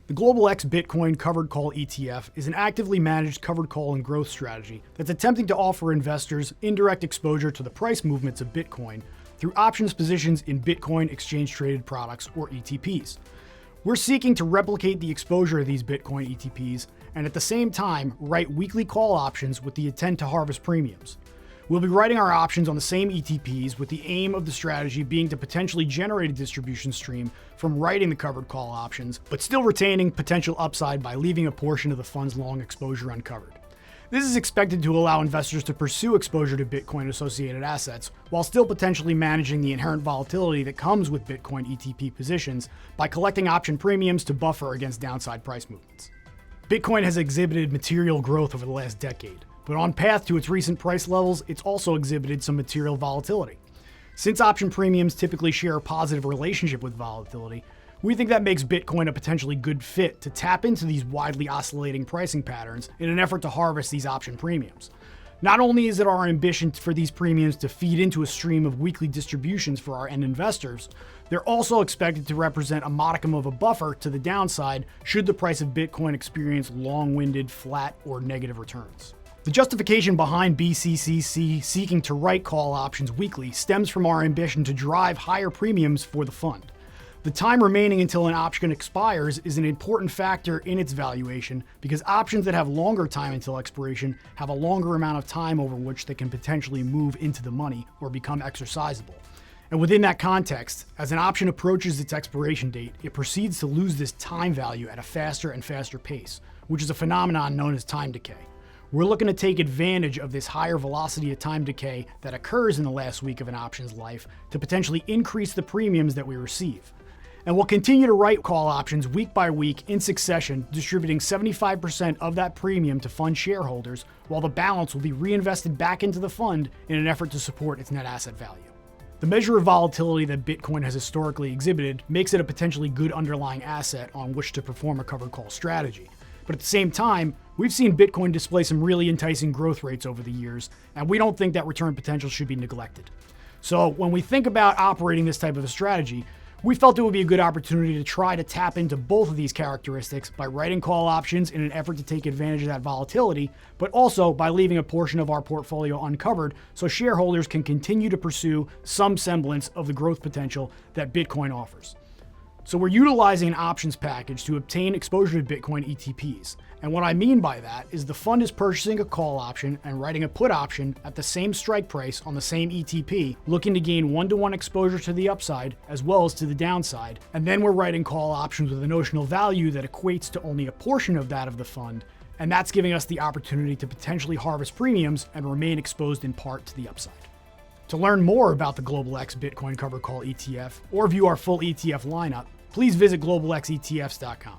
The Global X Bitcoin Covered Call ETF is an actively managed covered call and growth strategy that's attempting to offer investors indirect exposure to the price movements of Bitcoin through options positions in Bitcoin exchange-traded products, or ETPs. We're seeking to replicate the exposure of these Bitcoin ETPs and at the same time write weekly call options with the intent to harvest premiums. We'll be writing our options on the same ETPs with the aim of the strategy being to potentially generate a distribution stream from writing the covered call options, but still retaining potential upside by leaving a portion of the fund's long exposure uncovered. This is expected to allow investors to pursue exposure to Bitcoin-associated assets while still potentially managing the inherent volatility that comes with Bitcoin ETP positions by collecting option premiums to buffer against downside price movements. Bitcoin has exhibited material growth over the last decade, but on path to its recent price levels, it's also exhibited some material volatility. Since option premiums typically share a positive relationship with volatility, we think that makes Bitcoin a potentially good fit to tap into these widely oscillating pricing patterns in an effort to harvest these option premiums. Not only is it our ambition for these premiums to feed into a stream of weekly distributions for our end investors, they're also expected to represent a modicum of a buffer to the downside should the price of Bitcoin experience long-winded, flat, or negative returns. The justification behind BCCC seeking to write call options weekly stems from our ambition to drive higher premiums for the fund. The time remaining until an option expires is an important factor in its valuation because options that have longer time until expiration have a longer amount of time over which they can potentially move into the money or become exercisable. And within that context, as an option approaches its expiration date, it proceeds to lose this time value at a faster and faster pace, which is a phenomenon known as time decay. We're looking to take advantage of this higher velocity of time decay that occurs in the last week of an option's life to potentially increase the premiums that we receive. And we'll continue to write call options week by week in succession, distributing 75% of that premium to fund shareholders, while the balance will be reinvested back into the fund in an effort to support its net asset value. The measure of volatility that Bitcoin has historically exhibited makes it a potentially good underlying asset on which to perform a covered call strategy. But at the same time, we've seen Bitcoin display some really enticing growth rates over the years, and we don't think that return potential should be neglected. So when we think about operating this type of a strategy, we felt it would be a good opportunity to try to tap into both of these characteristics by writing call options in an effort to take advantage of that volatility, but also by leaving a portion of our portfolio uncovered so shareholders can continue to pursue some semblance of the growth potential that Bitcoin offers. So we're utilizing an options package to obtain exposure to Bitcoin ETPs. And what I mean by that is the fund is purchasing a call option and writing a put option at the same strike price on the same ETP, looking to gain one-to-one exposure to the upside as well as to the downside. And then we're writing call options with a notional value that equates to only a portion of that of the fund. And that's giving us the opportunity to potentially harvest premiums and remain exposed in part to the upside. To learn more about the Global X Bitcoin Covered Call ETF or view our full ETF lineup, please visit globalxetfs.com.